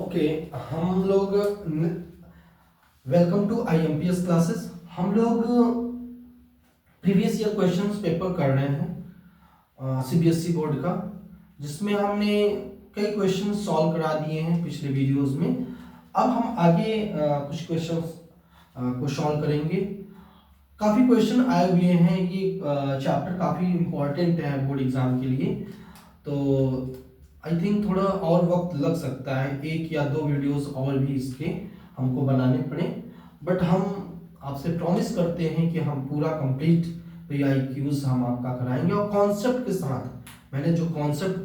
Okay हम लोग welcome to IMPS classes. हम लोग प्रीवियस ईयर क्वेश्चंस पेपर कर रहे हैं सीबीएसई बोर्ड का, जिसमें हमने कई क्वेश्चन सॉल्व करा दिए हैं पिछले वीडियोस में। अब हम आगे कुछ क्वेश्चंस को सॉल्व करेंगे। काफ़ी क्वेश्चन आए हुए हैं, ये चैप्टर काफ़ी इम्पोर्टेंट है बोर्ड एग्जाम के लिए, तो आई थिंक थोड़ा और वक्त लग सकता है, एक या दो वीडियोस और भी इसके हमको बनाने पड़े, बट हम आपसे प्रॉमिस करते हैं कि हम पूरा कंप्लीट पीआईक्यूज हम आपका कराएंगे। और कॉन्सेप्ट के साथ मैंने जो कॉन्सेप्ट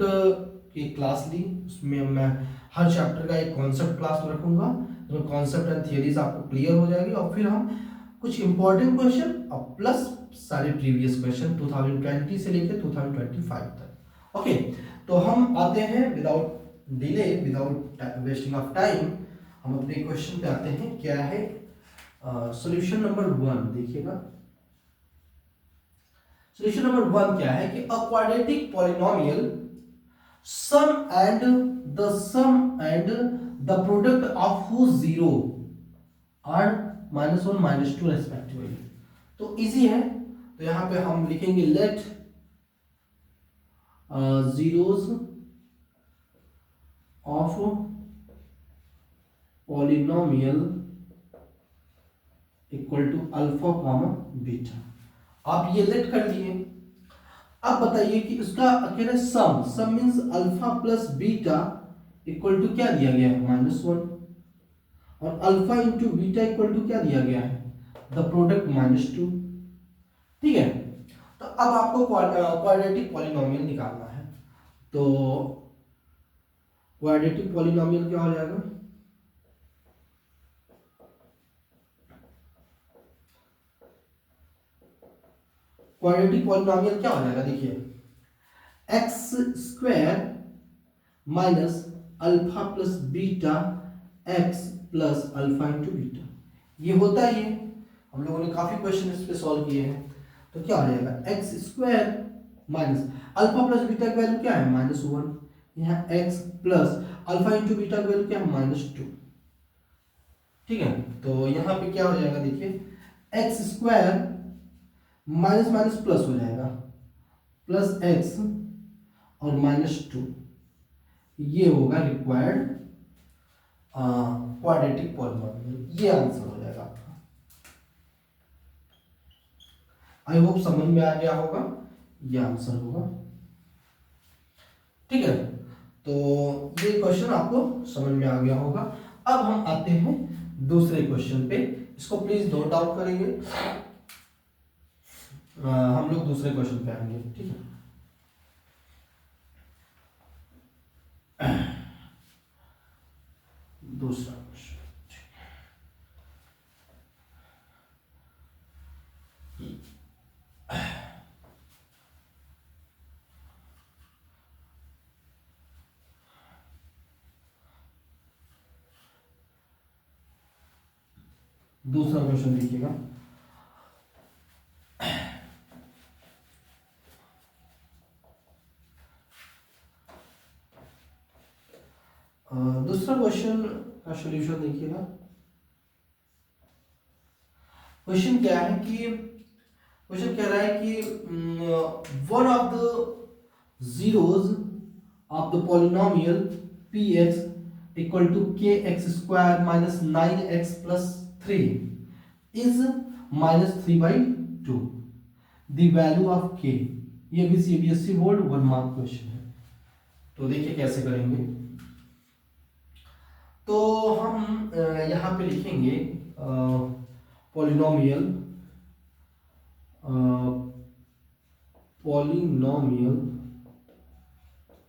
की क्लास ली उसमें मैं हर चैप्टर का एक कॉन्सेप्ट क्लास रखूंगा, तो कॉन्सेप्ट एंड थियरीज आपको क्लियर हो जाएगी, और फिर हम कुछ इंपॉर्टेंट क्वेश्चन और प्लस सारे प्रीवियस क्वेश्चन 2020 से लेकर 2025 तक। ओके, तो हम आते हैं without delay, without wasting of time, हम अपने क्वेश्चन पे आते हैं। क्या है सॉल्यूशन नंबर 1, देखिएगा। सॉल्यूशन नंबर 1 क्या है कि a quadratic polynomial sum and the product of whose zero are -1 -2 respectively. तो इजी है, तो यहां पे हम लिखेंगे let zeros of polynomial equal to alpha comma beta. आप ये लेट कर लिए। अब बताइए कि इसका कह रहे sum means alpha plus beta equal to क्या दिया गया है, -1, और alpha into beta equal to क्या दिया गया है, द प्रोडक्ट -2। ठीक है, तो अब आपको क्वाड्रेटिक पॉलिनोमियल निकालना है। तो क्वाड्रेटिक पॉलिनोमियल क्या हो जाएगा, क्वाड्रेटिक पॉलिनोमियल क्या हो जाएगा, देखिए x square minus alpha plus beta x plus alpha into beta. ये होता ही है, हम लोगों ने काफी क्वेश्चन इस पे सॉल्व किए हैं। तो क्या हो जाएगा, x square minus alpha plus beta की वैल्यू क्या है, -1, यहाँ x plus alpha into beta की वैल्यू क्या है, -2। ठीक है, तो यहाँ पे क्या हो जाएगा, देखिए x square minus minus plus हो जाएगा, प्लस एक्स और -2, ये होगा रिक्वायर्ड क्वाड्रेटिक पॉलिनोमियल। ये आंसर हो जाएगा आपका। आई होप समझ में आ गया होगा, ये आंसर होगा। ठीक है, तो ये क्वेश्चन आपको समझ में आ गया होगा। अब हम आते हैं दूसरे क्वेश्चन पे, इसको प्लीज नोट डाउन करेंगे। हम लोग दूसरे क्वेश्चन पे आएंगे। ठीक है, दूसरा क्वेश्चन, दूसरा क्वेश्चन देखिएगा। दूसरा क्वेश्चन का सॉल्यूशन देखिएगा। क्वेश्चन क्या है कि क्वेश्चन कह रहा है कि one of the zeros of the polynomial px equal to kx square minus 9x plus 3 is -3/2। The value of k। ये भी सीबीएसई बोर्ड 1 मार्क क्वेश्चन है। तो देखिए कैसे करेंगे। तो हम यहाँ पे लिखेंगे पॉलिनोमियल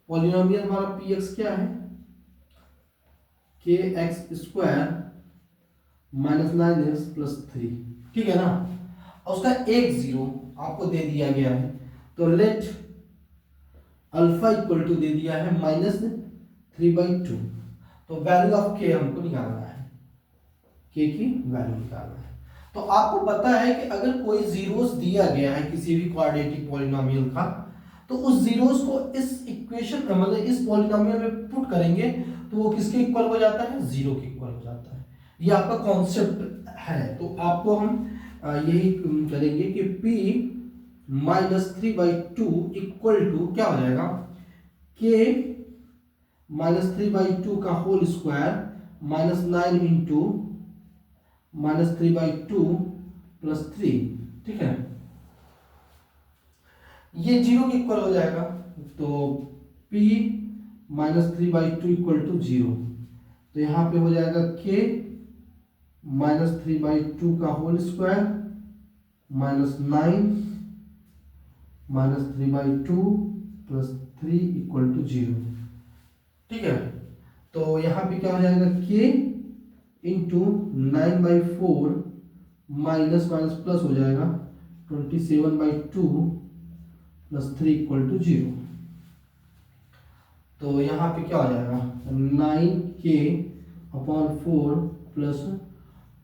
पॉलिनोमियल हमारा px क्या है, kx square minus 9x plus 3। ठीक है ना, और उसका एक जीरो आपको दे दिया गया है, तो लेट अल्फा इक्वल टू दे दिया है -3/2। तो वैल्यू ऑफ k हमको निकालना है, k की वैल्यू निकालना है। तो आपको पता है कि अगर कोई जीरोस दिया गया है किसी भी क्वाड्रेटिक पॉलिनोमियल का, तो उस जीरोस को इस इक्वेशन मतलब इस पॉलिनोमियल में पुट करेंगे तो वो किसके इक्वल हो जाता है, 0 के इक्वल हो जाता है। ये आपका कॉन्सेप्ट है। तो आपको हम यही करेंगे कि p माइनस 3/2 इक्वल टू क्या हो जाएगा, k माइनस 3/2 का whole square minus 9 into minus 3/2 plus 3, ठीक है। ये 0 के इक्वल हो जाएगा, तो p माइनस 3/2 इक्वल टू 0। तो यहाँ पे हो जाएगा k माइनस 3/2 का whole square minus 9 minus 3/2 plus 3 equal to 0, ठीक है। तो यहाँ पे क्या हो जाएगा, k into 9/4 minus minus plus हो जाएगा 27/2 प्लस 3 इक्वल टू 0। तो यहाँ पे क्या हो जाएगा, 9k upon 4 plus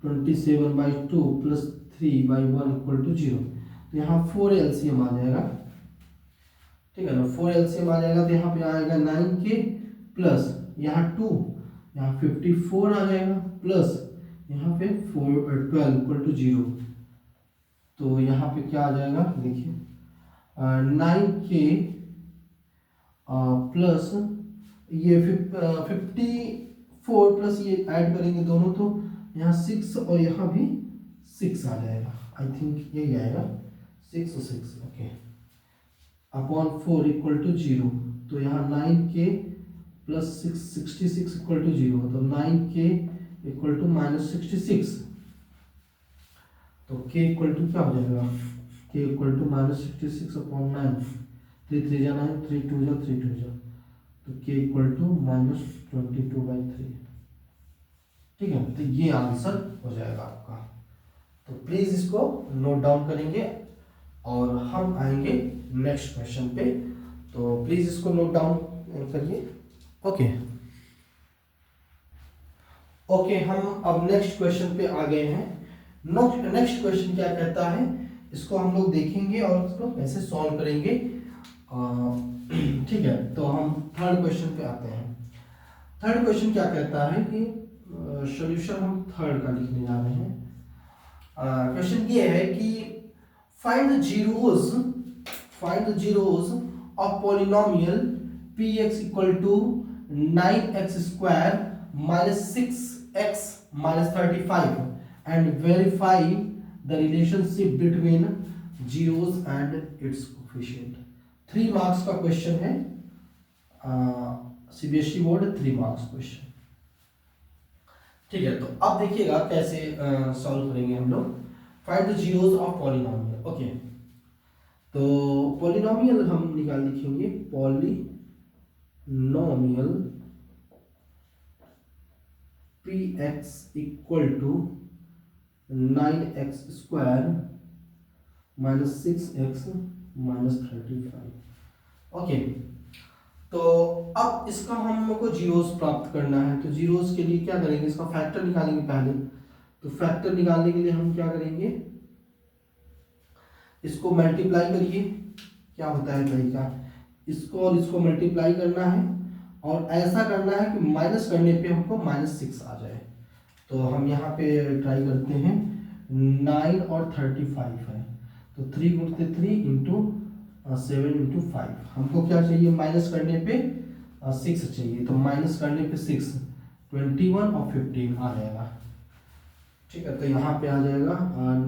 27/2 plus 3/1 equal to 0। तो यहाँ 4 एलसीएम आ जाएगा, ठीक है ना। 4 एलसीएम आ जाएगा तो यहाँ पे आएगा 9k प्लस यहाँ 2, यहाँ 54 आ जाएगा प्लस यहाँ पे 12 इक्वल टू 0। तो यहाँ पे क्या आ जाएगा, देखिए 9k प्लस ये 54 प्लस ये ऐड करेंगे दोनों, तो यहाँ 6 और यहाँ भी 6 आ जाएगा। आई थिंक यही आएगा 6 और 6, ओके, अपॉन 4 इक्वल टू 0। तो यहाँ 9k प्लस 66 इक्वल टू 0, तो 9k इक्वल टू माइनस 66। तो k इक्वल टू क्या हो जाएगा, k equal to minus 66 upon 9, 3 3 जा 9, 3 2 जा 3 2 जा, तो k इक्वल टू माइनस 22/3, ठीक है। तो ये आंसर हो जाएगा आपका। तो प्लीज इसको नोट डाउन करेंगे और हम आएंगे नेक्स्ट क्वेश्चन पे। तो प्लीज इसको नोट डाउन करिए। ओके ओके, हम अब नेक्स्ट क्वेश्चन पे आ गए हैं। नेक्स्ट क्वेश्चन क्या कहता है, इसको हम लोग देखेंगे और इसको कैसे सॉल्व करेंगे, ठीक है। तो हम थर्ड क्वेश्चन पे आते हैं। थर्ड क्वेश्चन क्या कहता है कि सॉल्यूशन हम थर्ड का लिखने जा रहे हैं। क्वेश्चन ये है कि find the zeros of polynomial px equal to 9x square minus 6x minus 35 and verify the relationship between zeros and its coefficient. 3 marks का क्वेश्चन है, सीबीएसई बोर्ड 3 मार्क्स क्वेश्चन, ठीक है। तो अब देखिएगा कैसे सॉल्व करेंगे हम लोग। Find the zeros of polynomial, okay. तो पॉलिनोमियल हम लिखेंगे polynomial px equal to 9x square minus 6x minus 35, okay. तो अब इसका हम लोग को जीरोस प्राप्त करना है। तो जीरोस के लिए क्या करेंगे, इसका फैक्टर निकालेंगे पहले। तो फैक्टर निकालने के लिए हम क्या करेंगे, इसको मल्टीप्लाई करिए, क्या होता है तरीका, इसको और इसको मल्टीप्लाई करना है और ऐसा करना है कि माइनस करने पे हमको -6 आ जाए। तो हम यहाँ पे ट्राई करते हैं, 9 और 35 है, तो 3 गुणते 3 इंटू 7 इंटू 5, हमको क्या चाहिए, माइनस करने पे 6 चाहिए। तो माइनस करने पे 6, 21 और 15 आ जाएगा, ठीक है। तो यहाँ पे आ जाएगा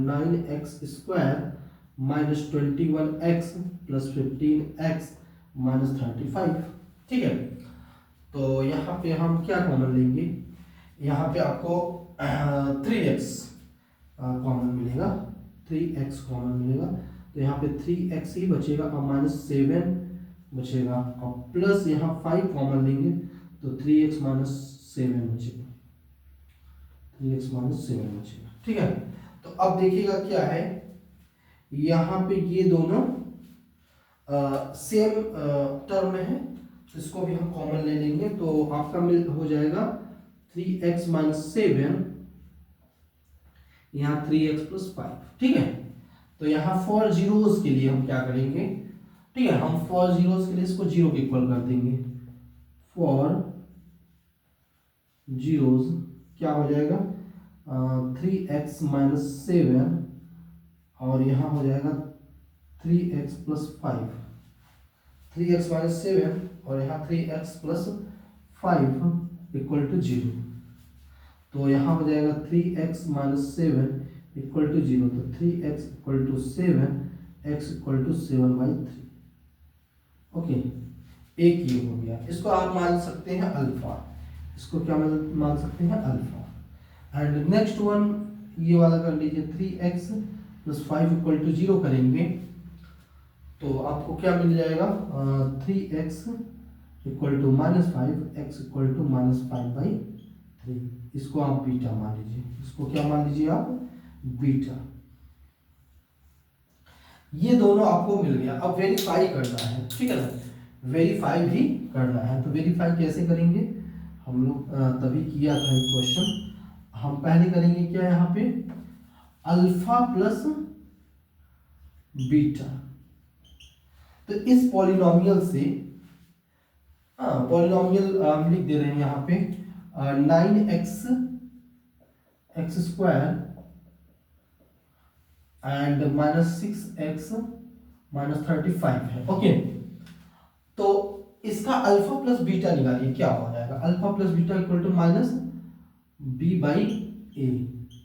9x square minus 21x plus 15x minus 35, ठीक है। तो यहाँ पे हम क्या कॉमन लेंगे, यहाँ पे आपको 3x कॉमन मिलेगा, 3x कॉमन मिलेगा। तो यहाँ पे 3x ही बचेगा और -7 बचेगा और प्लस यहाँ 5 कॉमन लेंगे तो 3x माइनस 7 बचेगा, 3x माइनस 7 बचेगा, ठीक है। तो अब देखिएगा क्या है, यहाँ पे ये दोनों सेम टर्म में है, इसको भी हम कॉमन ले लेंगे। तो आपका मिल हो जाएगा 3x माइनस 7, यहाँ 3x प्लस 5, ठीक है। तो यहाँ फॉर जीरोस के लिए हम क्या करेंगे, ठीक है, हम फॉर जीरोस के लिए इसको 0 के इक्वल कर देंगे। फॉर जीरोज क्या हो जाएगा 3x माइनस 7 और यहाँ हो जाएगा 3x प्लस 5, 3x माइनस 7 और यहाँ 3x प्लस 5 इक्वल टू 0। तो यहाँ हो जाएगा 3x माइनस 7 इक्वल टू 0, तो 3x equal to 7, x equal to 7/3। Okay, एक ये हो गया। इसको आप मान सकते हैं अल्फा, इसको क्या मान सकते हैं अल्फा। एंड नेक्स्ट वन ये वाला कर लीजिए, 3x प्लस 5 इक्वल टू 0 करेंगे तो आपको क्या मिल जाएगा 3x equal to -5, x equal to -5/3। इसको आप बीटा मान लीजिए, इसको क्या मान लीजिए आप बीटा। ये दोनों आपको मिल गया। अब वेरीफाई करना है, ठीक है ना, वेरीफाई भी करना है। तो वेरीफाई कैसे करेंगे, हम लोग तभी किया था एक क्वेश्चन। हम पहले करेंगे क्या, यहाँ पे अल्फा प्लस बीटा। तो इस पॉलिनोमियल से पॉलिनोमियल हम लिख दे रहे हैं यहाँ पे 9x स्क्वायर एंड -6x -35 है। ओके, तो इसका अल्फा प्लस बीटा निकालिए, क्या हो जाएगा alpha plus beta equal to -b/a।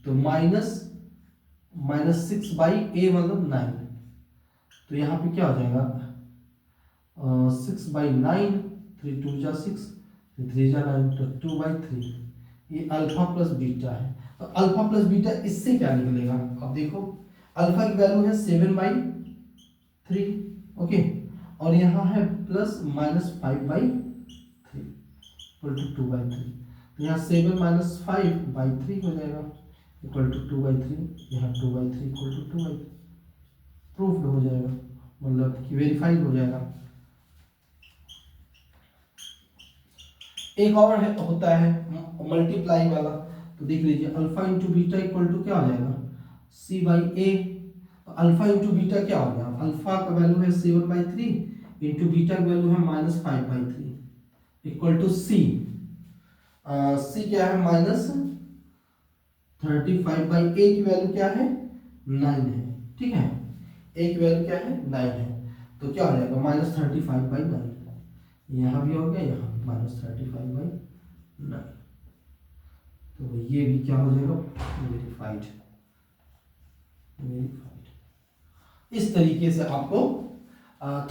तो -6/a मतलब 9। तो यहाँ पे क्या हो जाएगा 6/9, 3 2 जा 6, 3 जा 9, तो 2/3। ये अल्फा प्लस बीटा है। तो अल्फा प्लस बीटा इससे क्या निकलेगा, अब देखो अल्फा की वैल्यू है 7/3, ओके, और यहाँ है प्लस -5/3 इक्वल टू 2/3। तो यहाँ 7 - 5/3 हो जाएगा इक्वल टू 2/3, यहाँ 2/3 इक्वल टू 2/3। प्रूफ्ड हो जाएगा, मतलब कि वेरीफाइड हो जाएगा। एक और है, होता है मल्टीप्लाई वाला, तो देख लीजिए alpha into beta equal to क्या हो जाएगा c/a। तो अल्फा इंटू बीटा क्या हो गया, अल्फा का वैल्यू है 7/3 इंटू बीटा का वैल्यू है -5/3 इक्वल टू c। c क्या है -35/a की वैल्यू क्या है 9 है, ठीक है, a की वैल्यू क्या है 9 है। तो क्या हो जाएगा -35/9, यहाँ भी हो गया, यहाँ भी -35/9। तो ये भी क्या हो जाएगा वेरीफाइड। इस तरीके से आपको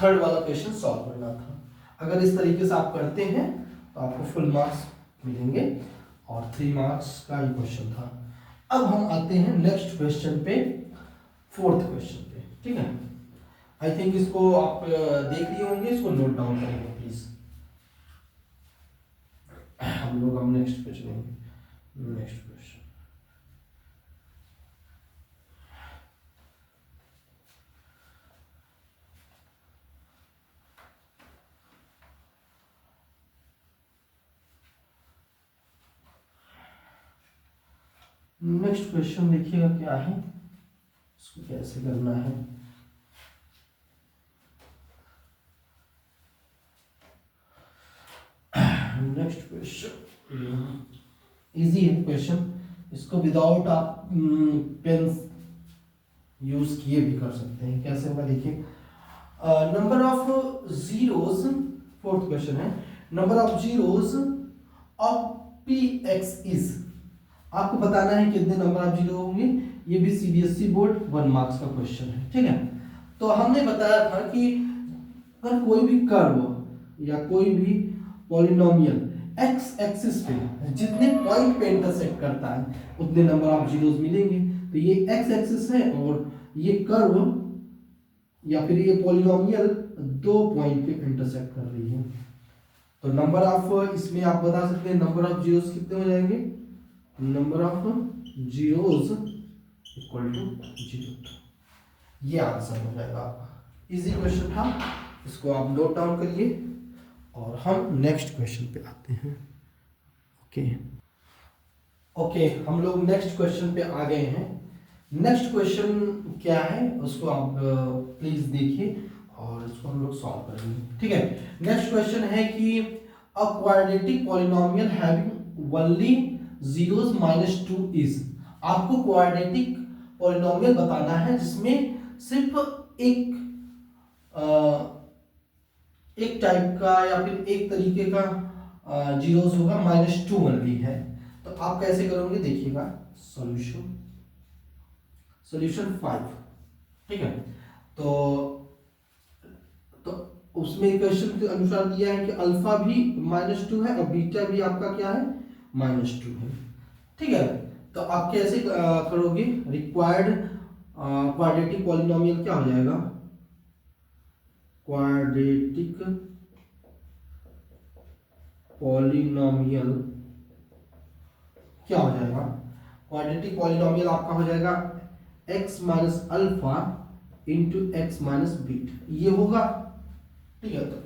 थर्ड वाला क्वेश्चन सॉल्व करना था। अगर इस तरीके से आप करते हैं तो आपको फुल मार्क्स मिलेंगे और 3 मार्क्स का ये क्वेश्चन था। अब हम आते हैं नेक्स्ट क्वेश्चन पे, फोर्थ क्वेश्चन पे, ठीक है। आई थिंक इसको आप देख लिए होंगे, इसको नोट डाउन करेंगे प्लीज। हम लोग अब नेक्स्ट पे चलेंगे। नेक्स्ट क्वेश्चन, नेक्स्ट क्वेश्चन देखिएगा क्या है, इसको कैसे करना है। नेक्स्ट क्वेश्चन इजी है क्वेश्चन, इसको विदाउट आप पेन यूज किए भी कर सकते हैं। कैसे होगा देखिए, number of zeros, fourth question है, number of zeros of px is. आपको बताना है कितने नंबर ऑफ जीरो होंगे। ये भी सीबीएसई बोर्ड 1 मार्क्स का क्वेश्चन है, ठीक है। तो हमने बताया था कि अगर कोई भी कर्व या कोई भी पॉलिनोमियल एक्स एक्सिस पे जितने पॉइंट पे इंटरसेक्ट करता है उतने नंबर ऑफ जीरोस मिलेंगे। तो ये एक्स एक्सिस है और ये कर्व या फिर ये पॉलिनोमियल 2 पॉइंट पे इंटरसेक्ट कर रही है। तो नंबर ऑफ, इसमें आप बता सकते हैं नंबर ऑफ जीरोस कितने हो जाएंगे, number of zeros equal to 0। ये आंसर हो जाएगा आपका। इजी क्वेश्चन था, इसको आप नोट डाउन करिए और हम नेक्स्ट क्वेश्चन पे आते हैं। ओके, हम लोग नेक्स्ट क्वेश्चन पे आ गए हैं। नेक्स्ट क्वेश्चन क्या है उसको आप प्लीज देखिए और इसको हम लोग सॉल्व करेंगे, ठीक है। नेक्स्ट क्वेश्चन है कि a quadratic polynomial having only zeros minus two is. आपको क्वाड्रेटिक पॉलिनोमियल बताना है जिसमें सिर्फ एक टाइप का या फिर एक तरीके का जीरोस होगा, माइनस टू ओनली है। तो आप कैसे करोगे देखिएगा। सॉल्यूशन 5, ठीक है। तो उसमें क्वेश्चन के अनुसार दिया है कि अल्फा भी माइनस टू है और बीटा भी आपका क्या है, माइनस टू है, ठीक है। तो आप कैसे करोगे, रिक्वायर्ड क्वाड्रेटिक पॉलिनोमियल क्या हो जाएगा, क्वाड्रेटिक पॉलिनोमियल क्या हो जाएगा, क्वाड्रेटिक पॉलिनोमियल आपका हो जाएगा x minus alpha into x minus beta, ये होगा, ठीक है। तो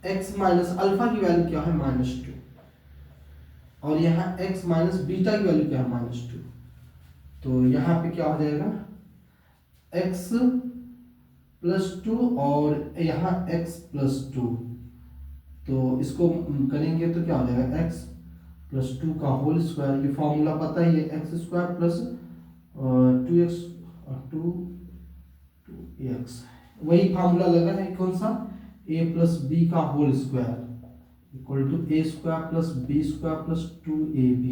x माइनस अल्फा की वैल्यू क्या है, माइनस टू, और यहाँ x माइनस बीटा की वैल्यू क्या है, माइनस टू। तो यहाँ पे क्या हो जाएगा, x प्लस टू और यहाँ x प्लस टू, तो इसको करेंगे तो क्या हो जाएगा, x प्लस टू का होल स्क्वायर, ये फॉर्मूला पता ही है, x square plus two x two x, वही फॉर्मूला लगा है कौन सा, a प्लस बी का whole square equal to a square plus b square plus 2ab,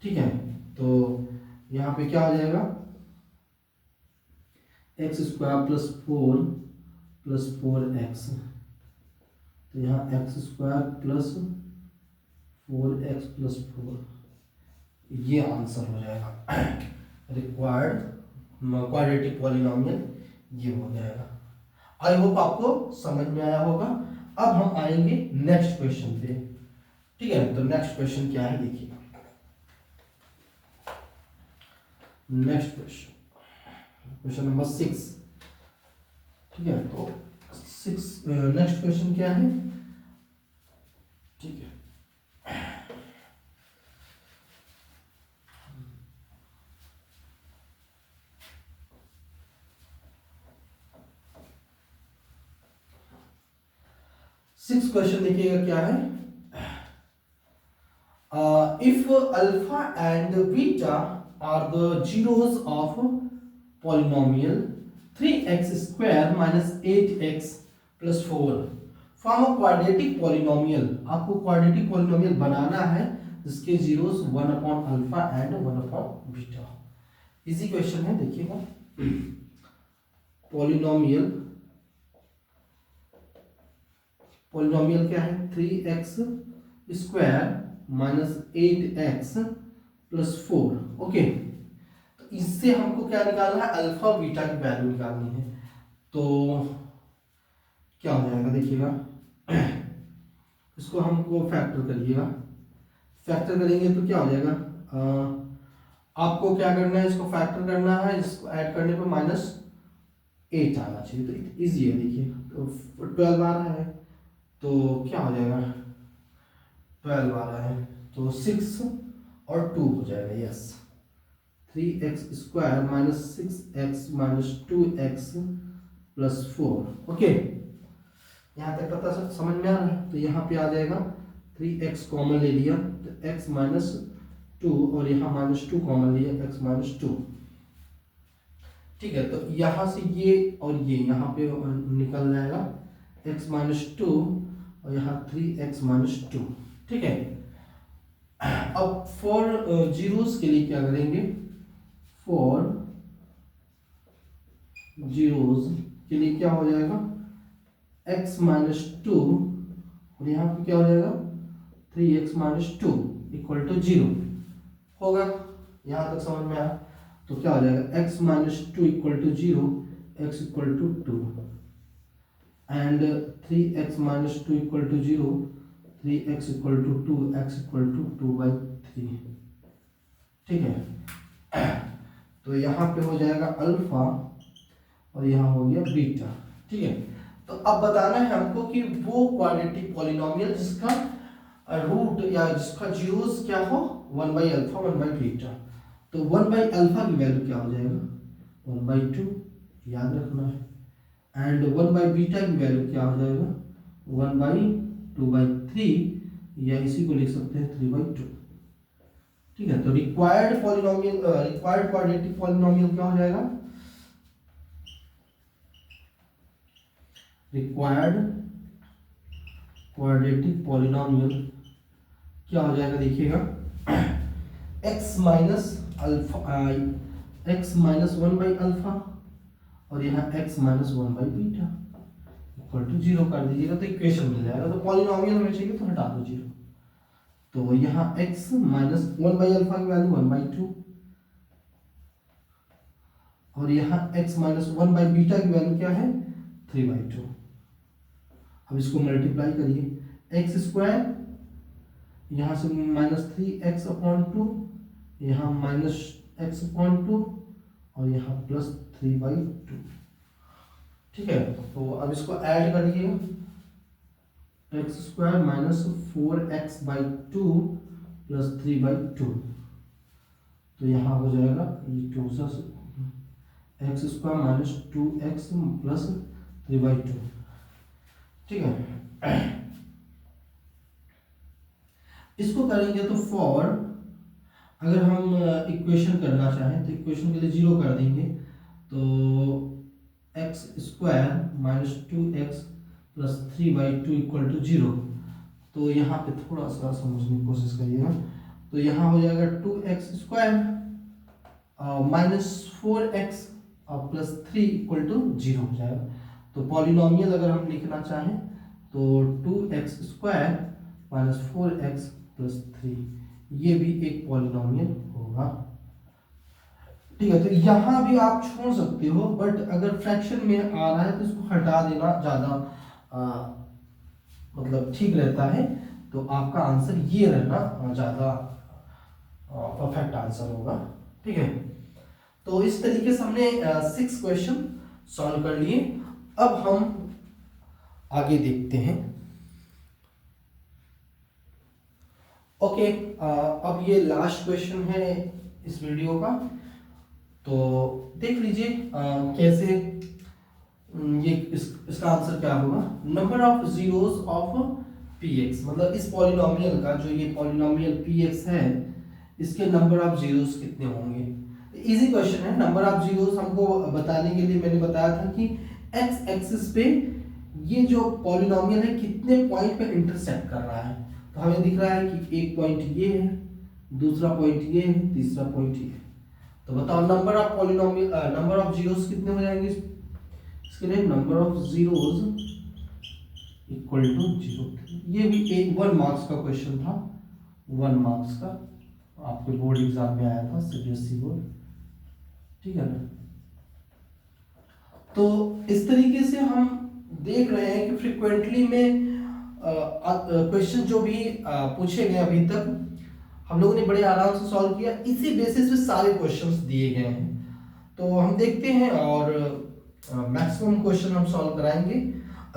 ठीक है। तो यहाँ पे क्या हो जाएगा, x square plus four x, तो यहाँ x square plus 4x plus 4, ये आंसर हो जाएगा रिक्वायर्ड क्वाड्रेटिक पॉलिनोमियल, ये हो जाएगा। आई होप आपको समझ में आया होगा। अब हम आएंगे नेक्स्ट क्वेश्चन पे, ठीक है। तो नेक्स्ट क्वेश्चन क्या है देखिए, नेक्स्ट क्वेश्चन नंबर 6, ठीक है। तो नेक्स्ट क्वेश्चन क्या है, ठीक है। सिक्स क्वेश्चन देखिएगा क्या है, if alpha and beta are the zeros of polynomial 3x square minus 8x plus 4 form a quadratic polynomial. आपको क्वाड्रेटिक पॉलिनोमियल बनाना है जिसके zeros 1 upon alpha and 1 upon beta. Easy question है, देखिएगा। पॉलिनोमियल क्या है, 3x square minus 8x plus 4, okay. तो इससे हमको क्या निकालना है, अल्फा और बीटा की वैल्यू निकालनी है। तो क्या हो जाएगा देखिएगा, इसको हमको फैक्टर करिएगा, फैक्टर करेंगे तो क्या हो जाएगा, आपको क्या करना है, इसको फैक्टर करना है, इसको ऐड करने पर -8 आना चाहिए, तो इजी है। देखिए तो 12 आ रहा है, तो क्या हो जाएगा, 12 आ रहा है तो 6 और 2 हो जाएगा, yes. 3x square minus 6x minus 2x plus 4, okay. यहाँ तक पता समझ में आ रहा है। तो यहाँ पे आ जाएगा 3x कॉमन ले लिया तो x माइनस 2 और यहाँ -2 कॉमन लिया, x माइनस 2, ठीक है। तो यहाँ से ये और ये यहाँ पे निकल जाएगा x माइनस 2 और यहाँ 3x माइनस 2, ठीक है। अब फॉर जीरोस के लिए क्या करेंगे, फॉर जीरोस के लिए क्या हो जाएगा, x माइनस 2 और यहाँ पे क्या हो जाएगा 3x माइनस 2 इक्वल टू 0 होगा। यहाँ तक समझ में आया। तो क्या हो जाएगा, x minus 2 equal to 0, x equal to 2 and 3x minus 2 equal to 0, 3x equal to 2, x equal to 2/3, ठीक है। तो यहाँ पे हो जाएगा अल्फा और यहाँ हो गया बीटा, ठीक है। तो अब बताना है हमको कि वो क्वाड्रेटिक पॉलिनोमियल जिसका रूट या जिसका जीरोस क्या हो 1/अल्फा 1/बीटा। तो 1/अल्फा की वैल्यू क्या हो जाएगा, 1/2, याद रखना है। एंड 1/बीटा की वैल्यू क्या हो जाएगा, 1/2, 2/3, या इसी को लिख सकते हैं 3/2। ठीक है, तो required polynomial, required quadratic polynomial क्या हो जाएगा? रिक्वायर्ड क्वाड्रेटिक पॉलिनोमियल क्या हो जाएगा? देखिएगा, x minus alpha, x minus 1/अल्फा और यहाँ x माइनस 1/बीटा इक्वल टू 0 कर दीजिएगा तो इक्वेशन मिल जाएगा। तो पॉलिनोमियल में चाहिए तो हटा दो 0। तो यहाँ x माइनस 1/अल्फा की वैल्यू 1/2 और यहाँ x माइनस 1/बीटा की वैल्यू क्या है? 3/2। अब इसको मल्टीप्लाई करिए, एक्स स्क्वायर यहाँ से -3x/2, यहाँ -x/2 और यहाँ +3/2। ठीक है, तो अब इसको ऐड करिए, x² -4x/2 +3/2, तो यहाँ हो जाएगा ये 2 x² -2x +3/2। ठीक है, इसको करेंगे तो फॉर, अगर हम इक्वेशन करना चाहें तो इक्वेशन के लिए 0 कर देंगे, तो x² -2x +3/2 इक्वल टू 0। तो यहाँ पे थोड़ा सा समझने की कोशिश करिएगा, तो यहाँ हो जाएगा 2x² -4x +3 इक्वल टू 0 हो जाएगा। तो पॉलिनोमियल अगर हम लिखना चाहें तो 2x² -4x +3, ये भी एक पॉलिनोमियल होगा। ठीक है, तो यहाँ भी आप छोड़ सकते हो, बट अगर फ्रैक्शन में आ रहा है तो इसको हटा देना ज़्यादा मतलब ठीक रहता है। तो आपका आंसर ये रहना ज़्यादा परफेक्ट आंसर होगा। ठीक है, तो इस तरीके से हमने 6 क्वेश्चन सॉल्व कर लिए। अब हम आगे देखते हैं। ओके, अब ये लास्ट क्वेश्चन है इस वीडियो का, तो देख लीजिए कैसे ये इसका आंसर क्या होगा। Number of zeros of px, मतलब इस पॉलिनोमियल का, जो ये पॉलिनोमियल px है, इसके नंबर ऑफ जीरोस कितने होंगे। इजी क्वेश्चन है। नंबर ऑफ जीरोस हमको बताने के लिए मैंने बताया था कि x एक्सिस पे ये जो पॉलिनोमियल है कितने पॉइंट पे इंटरसेक्ट कर रहा है। तो हमें दिख रहा है कि एक पॉइंट ये है, दूसरा पॉइंट ये है, तीसरा पॉइंट ये है। तो बताओ number of polynomial, number of zeros कितने हो जाएंगे इसके लिए? Number of zeros equal to 0। ये भी एक 1 मार्क्स का क्वेश्चन था, 1 मार्क्स का, आपके बोर्ड एग्जाम में आया था, सीबीएसई बोर्ड। ठीक है ना। तो इस तरीके से हम देख रहे हैं कि फ्रिक्वेंटली में क्वेश्चन जो भी पूछे गए अभी तक हम लोगों ने बड़े आराम से सॉल्व किया। इसी बेसिस पे सारे क्वेश्चंस दिए गए हैं, तो हम देखते हैं और मैक्सिमम क्वेश्चन हम सॉल्व कराएंगे।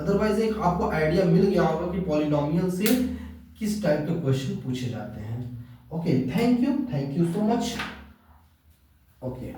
अदरवाइज एक आपको आइडिया मिल गया होगा कि पॉलिनोमियल से किस टाइप के क्वेश्चन पूछे जाते हैं। Okay, thank you so much. Okay.